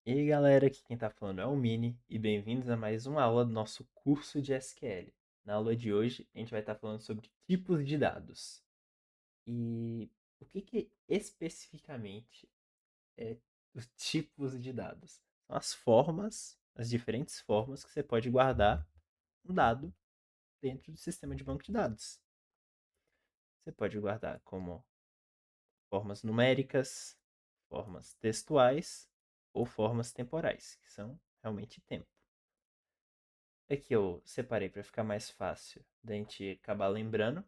E aí, galera, aqui quem tá falando é o Mini e bem-vindos a mais uma aula do nosso curso de SQL. Na aula de hoje, a gente vai estar falando sobre tipos de dados. E o que especificamente é os tipos de dados? São as formas, as diferentes formas que você pode guardar um dado dentro do sistema de banco de dados. Você pode guardar como formas numéricas, formas textuais ou formas temporais, que são realmente tempo. Aqui eu separei para ficar mais fácil da gente acabar lembrando.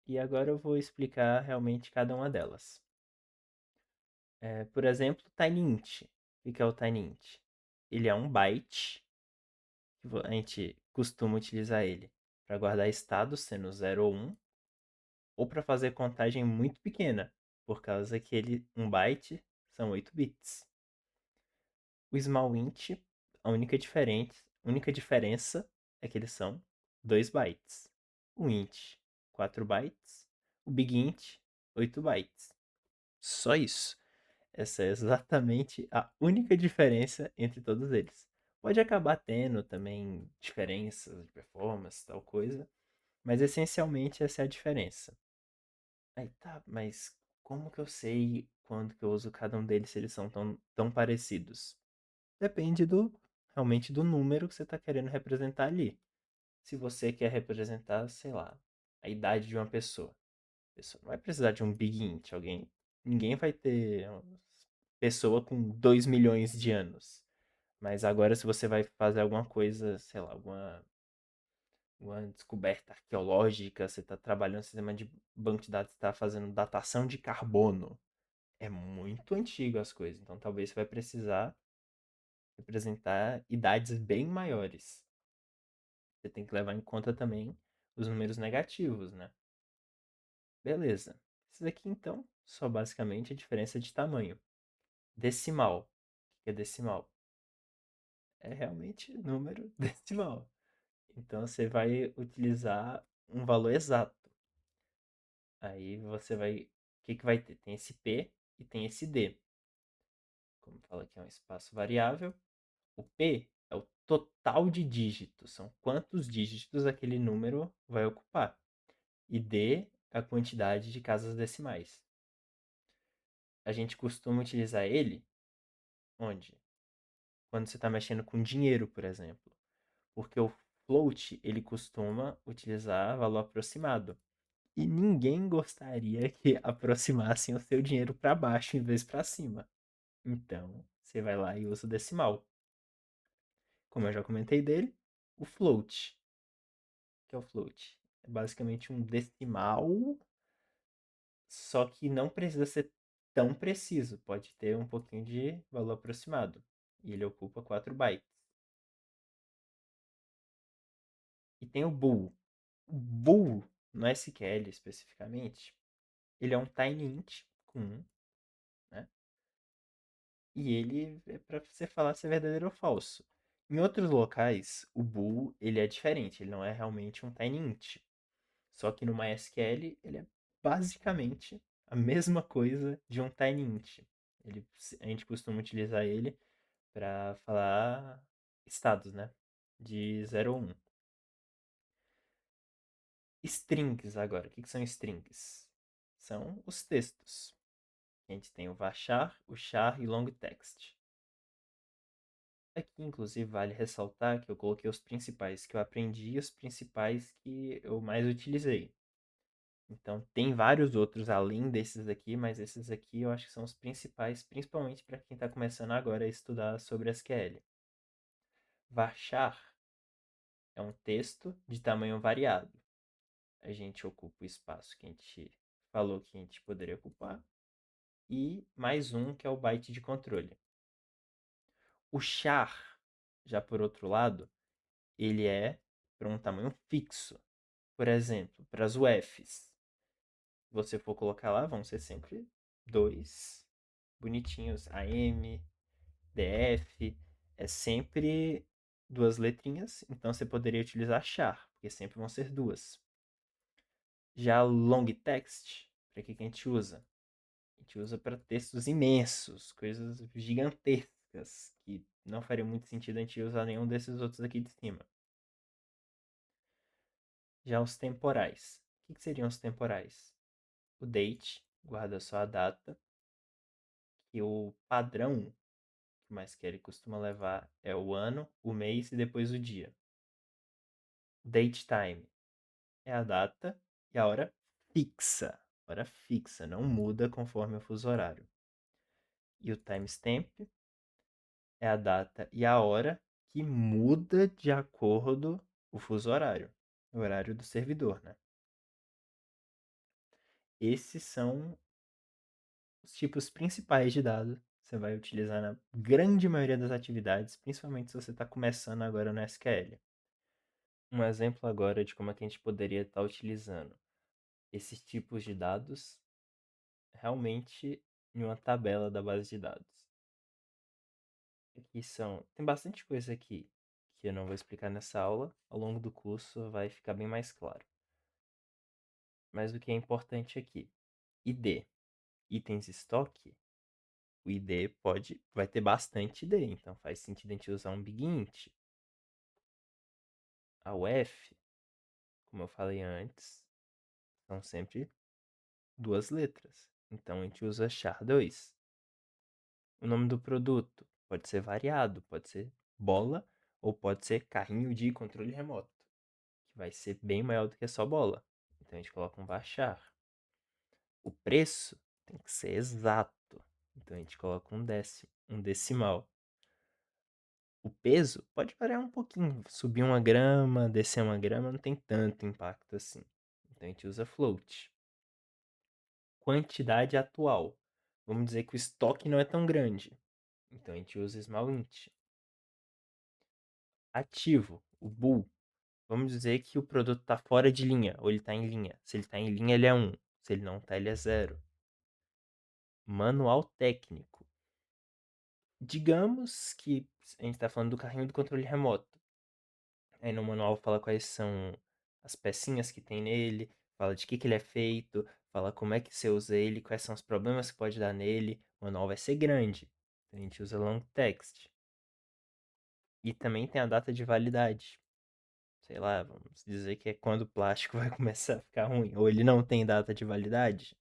E agora eu vou explicar realmente cada uma delas. Por exemplo, TinyInt. O que é o TinyInt? Ele é um byte que a gente costuma utilizar ele para guardar estados, sendo 0 ou 1, ou para fazer contagem muito pequena, por causa que um byte são 8 bits. O smallInt, a única diferença é que eles são 2 bytes. O int, 4 bytes. O bigint, 8 bytes. Só isso. Essa é exatamente a única diferença entre todos eles. Pode acabar tendo também diferenças de performance, tal coisa, mas essencialmente essa é a diferença. Aí tá, mas como que eu sei quando que eu uso cada um deles se eles são tão parecidos? Depende realmente do número que você está querendo representar ali. Se você quer representar, sei lá, a idade de uma pessoa. A pessoa não vai precisar de um big int, ninguém vai ter uma pessoa com 2 milhões de anos. Mas agora se você vai fazer alguma coisa, sei lá, alguma descoberta arqueológica, você está trabalhando no sistema de banco de dados, está fazendo datação de carbono. É muito antigo as coisas, então talvez você vai precisar representar idades bem maiores. Você tem que levar em conta também os números negativos, né? Beleza. Isso daqui, então, só basicamente a diferença de tamanho. Decimal. O que é decimal? É realmente número decimal. Então, você vai utilizar um valor exato. Aí você vai... O que vai ter? Tem esse P e tem esse D. Como fala aqui, é um espaço variável. O P é o total de dígitos. São quantos dígitos aquele número vai ocupar. E D a quantidade de casas decimais. A gente costuma utilizar ele onde? Quando você está mexendo com dinheiro, por exemplo. Porque o float, ele costuma utilizar valor aproximado. E ninguém gostaria que aproximassem o seu dinheiro para baixo em vez para cima. Então, você vai lá e usa o decimal. Como eu já comentei dele, o float. O que é o float? É basicamente um decimal, só que não precisa ser tão preciso. Pode ter um pouquinho de valor aproximado. E ele ocupa 4 bytes. E tem o bool. O bool, no SQL especificamente, ele é um tiny int com 1, né? E ele é para você falar se é verdadeiro ou falso. Em outros locais, o bool ele é diferente, ele não é realmente um tiny int. Só que no MySQL ele é basicamente a mesma coisa de um tiny int. A gente costuma utilizar ele para falar estados, né? De 0 ou 1. Strings agora. O que são strings? São os textos. A gente tem o varchar, o char e o long text. Aqui, inclusive, vale ressaltar que eu coloquei os principais que eu aprendi e os principais que eu mais utilizei. Então, tem vários outros além desses aqui, mas esses aqui eu acho que são os principais, principalmente para quem está começando agora a estudar sobre SQL. Varchar é um texto de tamanho variado. A gente ocupa o espaço que a gente falou que a gente poderia ocupar e mais um que é o byte de controle. O char, já por outro lado, ele é para um tamanho fixo. Por exemplo, para as UFs, se você for colocar lá, vão ser sempre dois bonitinhos. AM, DF, é sempre duas letrinhas, então você poderia utilizar char, porque sempre vão ser duas. Já long text, para que a gente usa? A gente usa para textos imensos, coisas gigantescas. específicas que não faria muito sentido a gente usar nenhum desses outros aqui de cima. Já os temporais. O que seriam os temporais? O date guarda só a data, e o padrão que mais que ele costuma levar é o ano, o mês e depois o dia. Date time é a data e a hora fixa. Hora fixa, não muda conforme o fuso horário. E o timestamp é a data e a hora que muda de acordo com o fuso horário. O horário do servidor, né? Esses são os tipos principais de dado que você vai utilizar na grande maioria das atividades, principalmente se você está começando agora no SQL. Um exemplo agora de como é que a gente poderia estar utilizando esses tipos de dados realmente em uma tabela da base de dados. Aqui tem bastante coisa aqui que eu não vou explicar nessa aula, ao longo do curso vai ficar bem mais claro. Mas o que é importante aqui, ID, itens estoque, o ID vai ter bastante ID, então faz sentido a gente usar um big int. A UF, como eu falei antes, são sempre duas letras, então a gente usa char2. O nome do produto pode ser variado, pode ser bola ou pode ser carrinho de controle remoto, que vai ser bem maior do que só bola. Então a gente coloca um varchar. O preço tem que ser exato, então a gente coloca um decimal. O peso pode variar um pouquinho, subir 1 grama, descer 1 grama, não tem tanto impacto assim. Então a gente usa float. Quantidade atual. Vamos dizer que o estoque não é tão grande. Então a gente usa small int. Ativo, o bool. Vamos dizer que o produto está fora de linha, ou ele está em linha. Se ele está em linha, ele é 1. Se ele não está, ele é 0. Manual técnico. Digamos que a gente está falando do carrinho do controle remoto. Aí no manual fala quais são as pecinhas que tem nele, fala de que ele é feito, fala como é que você usa ele, quais são os problemas que pode dar nele. O manual vai ser grande. Então a gente usa long text. E também tem a data de validade. Sei lá, vamos dizer que é quando o plástico vai começar a ficar ruim. Ou ele não tem data de validade.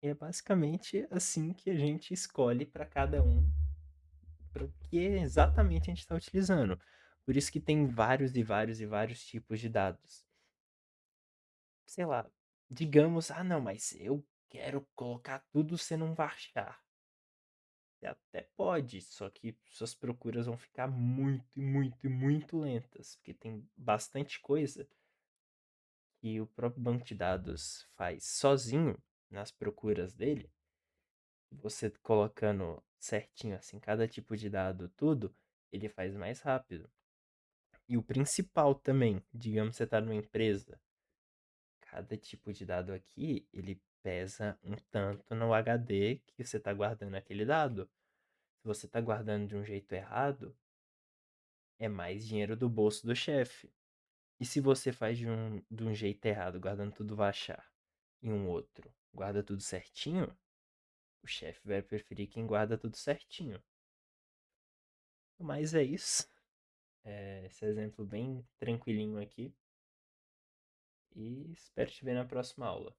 E é basicamente assim que a gente escolhe para cada um, para o que exatamente a gente está utilizando. Por isso que tem vários e vários e vários tipos de dados. Sei lá, digamos, não, mas eu quero colocar tudo sendo um varchar. Você até pode, só que suas procuras vão ficar muito, muito, muito lentas, porque tem bastante coisa que o próprio banco de dados faz sozinho nas procuras dele. Você colocando certinho assim cada tipo de dado, tudo, ele faz mais rápido. E o principal também, digamos que você está numa empresa, cada tipo de dado aqui, ele pesa um tanto no HD que você está guardando aquele dado. Se você está guardando de um jeito errado, é mais dinheiro do bolso do chefe. E se você faz de um jeito errado, guardando tudo vachar, e um outro guarda tudo certinho, o chefe vai preferir quem guarda tudo certinho. Mas é isso. Esse exemplo bem tranquilinho aqui. E espero te ver na próxima aula.